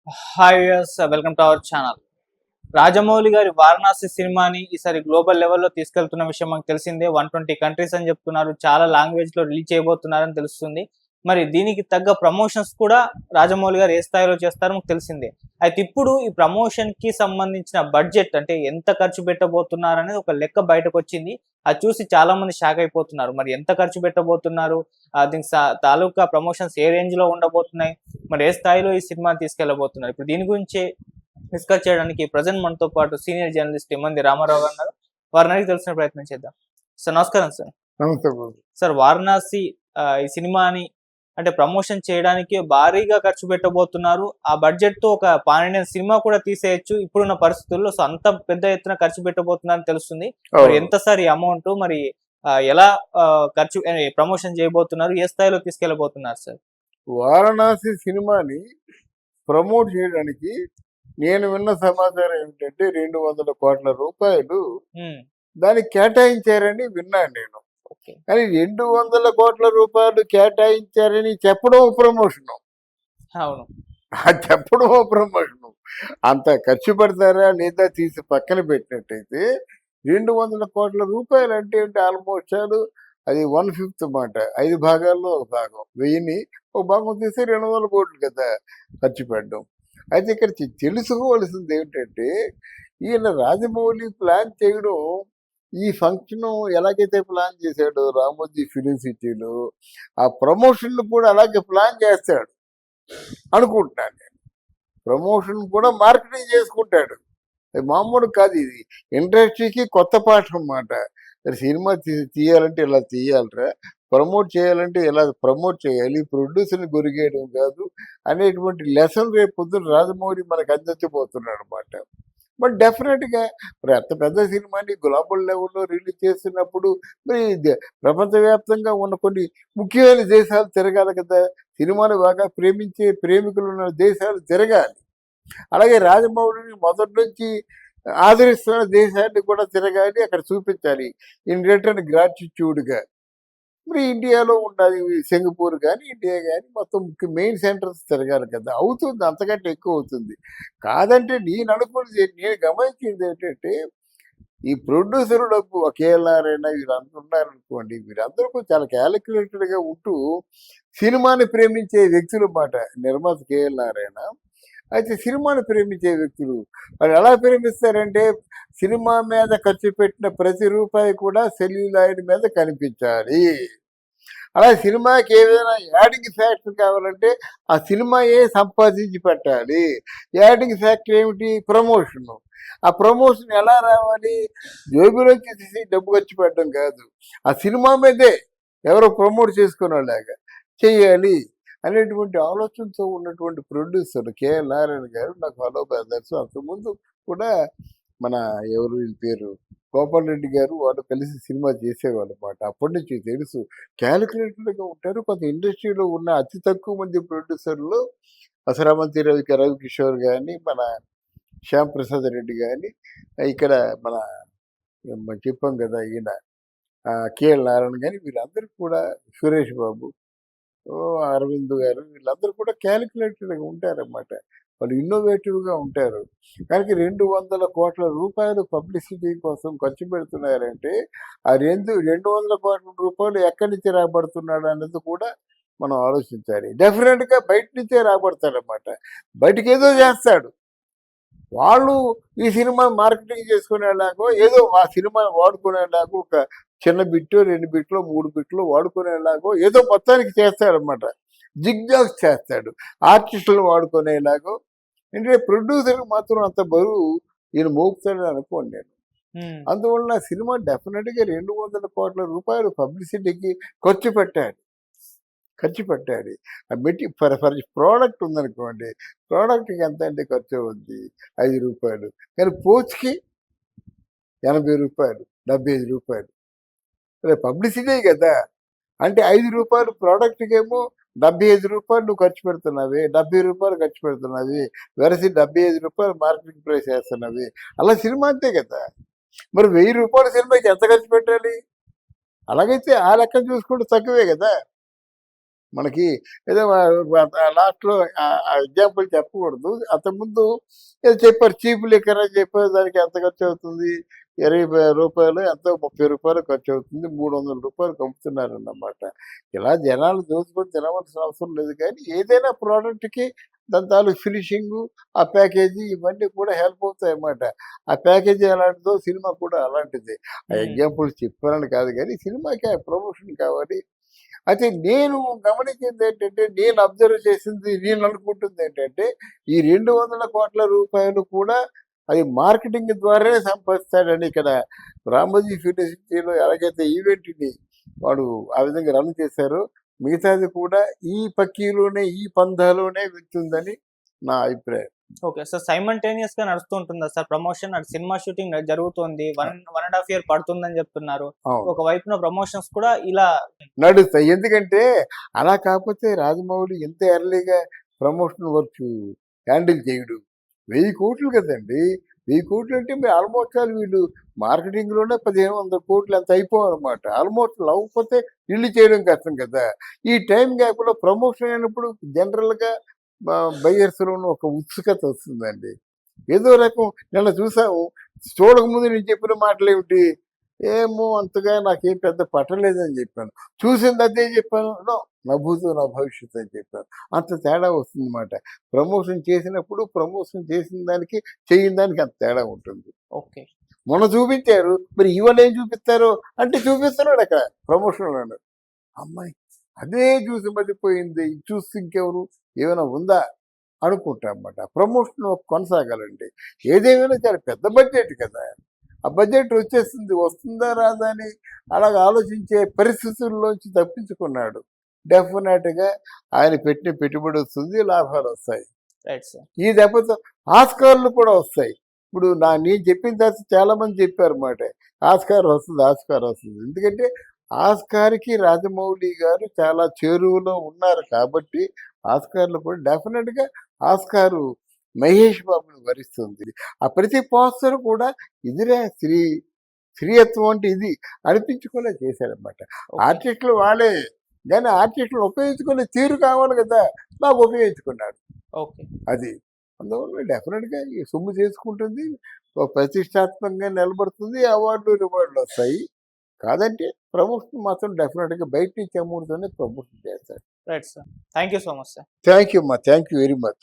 Hi viewers, welcome to our channel. Rajamouli గారి వారణాసి సినిమాని ఈసారి గ్లోబల్ లెవెల్లో తీసుకెళ్తున్న విషయం మనకు తెలిసిందే. 120 కంట్రీస్ అని చెప్తున్నారు. చాలా లాంగ్వేజ్ లో రిలీజ్ చేయబోతున్నారని తెలుస్తుంది. మరి దీనికి తగ్గ ప్రమోషన్స్ కూడా రాజమౌళి గారు ఏ స్థాయిలో చేస్తారో మనకు తెలిసిందే. అయితే ఇప్పుడు ఈ ప్రమోషన్ కి సంబంధించిన బడ్జెట్ అంటే ఎంత ఖర్చు పెట్టబోతున్నారు అనేది ఒక లెక్క బయటకు వచ్చింది. అది చూసి చాలా మంది షాక్ అయిపోతున్నారు. మరి ఎంత ఖర్చు పెట్టబోతున్నారు, దీనికి తాలూకా ప్రమోషన్స్ ఏ రేంజ్ లో ఉండబోతున్నాయి, మరి ఏ స్థాయిలో ఈ సినిమాని తీసుకెళ్లబోతున్నారు, ఇప్పుడు దీని గురించి డిస్కస్ చేయడానికి ప్రజెంట్ మనతో పాటు సీనియర్ జర్నలిస్ట్ ఇమ్మంది రామారావు గారు ఉన్నారు. వారిని అడిగి తెలిసిన ప్రయత్నం చేద్దాం. సార్ నమస్కారం. సార్ నమస్తే. సార్ వారణాసి ఈ సినిమాని అంటే ప్రమోషన్ చేయడానికి భారీగా ఖర్చు పెట్టబోతున్నారు. ఆ బడ్జెట్ తో ఒక పాన్ సినిమా కూడా తీసేయచ్చు ఇప్పుడున్న పరిస్థితుల్లో. సో అంత పెద్ద ఎత్తున ఖర్చు పెట్టబోతున్నారని తెలుస్తుంది. మరి ఎంత సార్ ఈ అమౌంట్, మరి ఎలా ఖర్చు ప్రమోషన్ చేయబోతున్నారు, ఏ స్థాయిలో తీసుకెళ్లబోతున్నారు సార్? వారణాసి సినిమాని ప్రమోట్ చేయడానికి నేను విన్న సమాచారం ఏమిటంటే 200 కోట్ల రూపాయలు దానికి కేటాయించారని విన్నాను నేను. కానీ 200 కోట్ల రూపాయలు కేటాయించారని చెప్పడం ప్రమోషను. అవును, చెప్పడం ప్రమోషను. అంత ఖర్చు పెడతారా లేదా తీసి పక్కన పెట్టినట్టయితే 200 కోట్ల రూపాయలు అంటే ఆల్మోస్ట్ అది 1/5 మాట. 5 భాగాల్లో ఒక భాగం. 1000ని ఒక భాగం తీసి 200 కోట్లు కదా ఖర్చు పెట్టడం. అయితే ఇక్కడ తెలుసుకోవాల్సింది ఏమిటంటే ఈయన రాజమౌళి ప్లాన్ చేయడం, ఈ ఫంక్షన్ ఎలాగైతే ప్లాన్ చేశాడో రామోజీ ఫిలిం సిటీలో, ఆ ప్రమోషన్లు కూడా అలాగే ప్లాన్ చేస్తాడు అనుకుంటున్నాను నేను. ప్రమోషన్ కూడా మార్కెటింగ్ చేసుకుంటాడు. మామూలు కాదు, ఇది ఇండస్ట్రీకి కొత్త పాఠం అన్నమాట. సినిమా తీయాలంటే ఇలా తీయాలరా, ప్రమోట్ చేయాలంటే ఇలా ప్రమోట్ చేయాలి, ప్రొడ్యూసర్ని గొరిగేయడం కాదు అనేటువంటి లెసన్ రేపు పొద్దున రాజమౌళి మనకు అందించబోతున్నాడు అనమాట. బట్ డెఫినెట్గా మరి అంత పెద్ద సినిమాని గ్లోబల్ లెవెల్లో రిలీజ్ చేస్తున్నప్పుడు మరి ప్రపంచవ్యాప్తంగా ఉన్న కొన్ని ముఖ్యమైన దేశాలు తిరగాలి కదా. సినిమాను బాగా ప్రేమించే ప్రేమికులు ఉన్న దేశాలు తిరగాలి. అలాగే రాజమౌళిని మొదటి నుంచి ఆదరిస్తున్న దేశాన్ని కూడా తిరగాలి, అక్కడ చూపించాలి. ఇన్ రిటర్న్ గ్రాటిట్యూడ్గా మరి ఇండియాలో ఉండాలి. సింగపూర్ కానీ ఇండియా కానీ మొత్తం మెయిన్ సెంటర్స్ తిరగాలి కదా. అవుతుంది, అంతకంటే ఎక్కువ అవుతుంది. కాదంటే నేను అనుకున్నది, నేను గమనించింది ఏంటంటే ఈ ప్రొడ్యూసర్ డబ్బు కేఎల్ఆర్ఐనా వీళ్ళందరూ ఉన్నారనుకోండి, వీరందరూ చాలా క్యాలిక్యులేటెడ్గా ఉంటూ సినిమాని ప్రేమించే వ్యక్తులు మాట. నిర్మాత కేఎల్ఆర్ఐనా అయితే సినిమాను ప్రేమించే వ్యక్తులు వాళ్ళు ఎలా ప్రేమిస్తారంటే సినిమా మీద ఖర్చు పెట్టిన ప్రతి రూపాయి కూడా సెల్యులాయిడ్ మీద కనిపించాలి. అలా సినిమాకి ఏదైనా యాడింగ్ ఫ్యాక్టర్ కావాలంటే ఆ సినిమాయే సంపాదించి పెట్టాలి. యాడింగ్ ఫ్యాక్టర్ ఏమిటి? ప్రమోషన్. ఆ ప్రమోషన్ ఎలా రావాలి? జోబులోకి తీసి డబ్బు ఖర్చు పెట్టడం కాదు, ఆ సినిమా మీదే ఎవరో ప్రమోట్ చేసుకునేలాగా చెయ్యాలి అనేటువంటి ఆలోచనతో ఉన్నటువంటి ప్రొడ్యూసర్ కేఎల్ నారాయణ గారు నాకు హలో బ్రదర్స్. అంతకుముందు కూడా మన ఎవరు పేరు గోపాల్ రెడ్డి గారు వాళ్ళు కలిసి సినిమా చేసేవాళ్ళు అన్నమాట. అప్పటి నుంచి తెలుసు, క్యాలిక్యులేటర్గా ఉంటారు. కొంత ఇండస్ట్రీలో ఉన్న అతి తక్కువ మంది ప్రొడ్యూసర్లు అసరామంతి రవికిషోర్ కానీ, మన శ్యామ్ ప్రసాద్ రెడ్డి కానీ, ఇక్కడ మన చెప్పాం కదా ఈయన కేఎల్ నారాయణ కానీ, వీళ్ళందరూ కూడా సురేష్ బాబు, అరవింద్ గారు, వీళ్ళందరూ కూడా క్యాలిక్యులేటెడ్గా ఉంటారన్నమాట. వాళ్ళు ఇన్నోవేటివ్గా ఉంటారు. కనుక 200 కోట్ల రూపాయలు పబ్లిసిటీ కోసం ఖర్చు పెడుతున్నారంటే ఆ 200 కోట్ల రూపాయలు ఎక్కడి నుంచి రాబడుతున్నాడు అన్నది కూడా మనం ఆలోచించాలి. డెఫినెట్గా బయట నుంచే రాబడతాడనమాట. బయటకు ఏదో చేస్తాడు. వాళ్ళు ఈ సినిమా మార్కెటింగ్ చేసుకునేలాగో, ఏదో ఆ సినిమాని వాడుకునేలాగో ఒక చిన్న బిట్టు 2 బిట్లు 3 బిట్లు వాడుకునేలాగో ఏదో మొత్తానికి చేస్తాడనమాట. జిగ్జాగ్స్ చేస్తాడు ఆర్టిస్టులు వాడుకునేలాగో. అంటే ప్రొడ్యూసర్కి మాత్రం అంత బరువు ఈయన మోపుతాడని అనుకోండి నేను. అందువల్ల సినిమా డెఫినెట్గా 200 కోట్ల రూపాయలు పబ్లిసిటీకి ఖర్చు పెట్టాడు. ఫర్ ప్రోడక్ట్ ఉందనుకోండి, ప్రోడక్ట్కి ఎంత అంటే ఖర్చు అవుద్ది 5 రూపాయలు, కానీ పోస్ట్కి 80 రూపాయలు 75 రూపాయలు. పబ్లిసిటీ కదా. అంటే 5 రూపాయలు ప్రోడక్ట్కి ఏమో 75 రూపాయలు నువ్వు ఖర్చు పెడుతున్నావి, 70 రూపాయలు ఖర్చు పెడుతున్నావి, వెరసి 75 రూపాయలు మార్కెటింగ్ ప్రైస్ వేస్తున్నవి. అలా సినిమా అంతే కదా. మరి 1000 రూపాయల సినిమాకి ఎంత ఖర్చు పెట్టాలి? అలాగైతే ఆ లెక్క చూసుకుంటే తక్కువే కదా. మనకి ఏదో లాస్ట్లో ఎగ్జాంపుల్ చెప్పకూడదు. అంతకుముందు ఏదో చెప్పారు చీప్ లిక్కర్ అని చెప్పారు. దానికి ఎంత ఖర్చు అవుతుంది? రూ. 20 ఎంతో రూ. 30 ఖర్చు అవుతుంది. రూ. 300 అమ్ముతున్నారన్నమాట. ఇలా జనాలు దోచుకొని తినవలసిన అవసరం లేదు కానీ ఏదైనా ప్రోడక్ట్‌కి దాని తాలూకు ఫినిషింగు, ఆ ప్యాకేజీ ఇవన్నీ కూడా హెల్ప్ అవుతాయన్నమాట. ఆ ప్యాకేజీ ఎలాంటిదో సినిమా కూడా అలాంటిదే. ఆ ఉమ్, ఎగ్జాంపుల్స్ చెప్పానని కాదు కానీ సినిమాకి ఆ ప్రమోషన్ కావాలి. అయితే నేను గమనించింది ఏంటంటే, నేను అబ్జర్వ్ చేసింది, నేను అనుకుంటుంది ఏంటంటే, ఈ 200 కోట్ల రూపాయలు కూడా అది మార్కెటింగ్ ద్వారానే సంపాదిస్తాడని ఇక్కడ రామోజీ ఫిలిం సిటీలో ఎలాగైతే ఈవెంట్‌ని వాడు ఆ విధంగా రన్ చేశారో, మిగతాది కూడా ఈ పక్కీలోనే, ఈ పందాలోనే వెళ్తుందని నా అభిప్రాయం. ఓకే. సో సైమల్టేనియస్ గా నడుస్తూ ఉంటుందా సార్ ప్రమోషన్? అటు సినిమా షూటింగ్ జరుగుతోంది. 1.5 ఇయర్ పడుతుందని చెప్తున్నారు. అవును. ఒక వైపున ప్రమోషన్స్ కూడా ఇలా నడుస్తాయి. ఎందుకంటే, అలా కాకపోతే రాజమౌళి ఇంత ఎర్లీగా ప్రమోషన్ వర్క్స్ హ్యాండిల్ చేయడు. 1000 కోట్లు కదండీ! 1000 కోట్లు అంటే మీరు ఆల్మోస్ట్ ఆల్ వీళ్ళు మార్కెటింగ్‌లోనే 1500 కోట్లు అంత అయిపోవనమాట. ఆల్మోస్ట్ అవ్వకపోతే ఇల్లు చేయడం కష్టం కదా! ఈ టైం గ్యాప్‌లో ప్రమోషన్ అయినప్పుడు జనరల్‌గా బయర్స్‌లోను ఒక ఉత్సుకత వస్తుందండి. ఏదో రకం నిన్న చూసాము. చూడకముందు నేను చెప్పిన మాటలేమిటి? ఏమో అంతగా నాకేం పెద్ద పట్టలేదని చెప్పాను. చూసింది అదే చెప్పాను. నో, నా భూతో నా భవిష్యత్తు అని చెప్పాను. అంత తేడా వస్తుందన్నమాట. ప్రమోషన్ చేసినప్పుడు ప్రమోషన్ చేసిన దానికి, చేయని దానికి అంత తేడా ఉంటుంది. ఓకే. మొన్న చూపించారు. మరి ఇవాళ ఏం చూపిస్తారు అంటే చూపిస్తున్నాడు అక్కడ ప్రమోషన్‌లోను. అమ్మాయి అదే చూసి మతిపోయింది. ఇది చూసి ఇంకెవరు ఏమైనా ఉందా అనుకుంటా అన్నమాట. ప్రమోషన్ కొనసాగాలండి. ఏదేమైనా చాలా పెద్ద బడ్జెట్ కదా! ఆ బడ్జెట్ వచ్చేస్తుంది. వస్తుందా రాదా అని అలాగ ఆలోచించే పరిస్థితుల్లోంచి తప్పించుకున్నాడు. డెఫినెట్‌గా ఆయన పెట్టిన పెట్టుబడి వస్తుంది. లాభాలొస్తాయి. Right sir. ఈ దెబ్బతో ఆస్కార్‌లు కూడా వస్తాయి. ఇప్పుడు నేను చెప్పిన తర్వాత చాలామంది చెప్పారన్నమాట. ఆస్కార్ వస్తుంది, ఆస్కార్ వస్తుంది. ఎందుకంటే ఆస్కార్‌కి రాజమౌళి గారు చాలా చేరువలో ఉన్నారు కాబట్టి ఆస్కార్‌లు కూడా డెఫినెట్‌గా ఆస్కారు మహేష్ బాబుని వరిస్తుంది. ఆ ప్రతి పోస్టర్ కూడా ఇదిరా స్త్రీయత్వం అంటే ఇది అనిపించుకునే చేశారన్నమాట. ఓకే. ఆర్టిస్టులు వాళ్ళే. కానీ ఆర్టిస్టులు ఉపయోగించుకునే తీరు కావాలి కదా! బాగా ఉపయోగించుకున్నాడు. ఓకే. అది. అందువల్ల డెఫినెట్‌గా ఈ సొమ్ము చేసుకుంటుంది. ప్రతిష్టాత్మకంగా నిలబడుతుంది. అవార్డులు, రివార్డులొస్తాయి. కాదంటే ప్రమోషన్ మాత్రం డెఫినెట్‌గా బయట నుంచి అమౌంట్‌తోనే ప్రమోషన్ చేస్తాడు. Right sir. Thank you so much sir. Thank you అమ్మా. Thank you very much.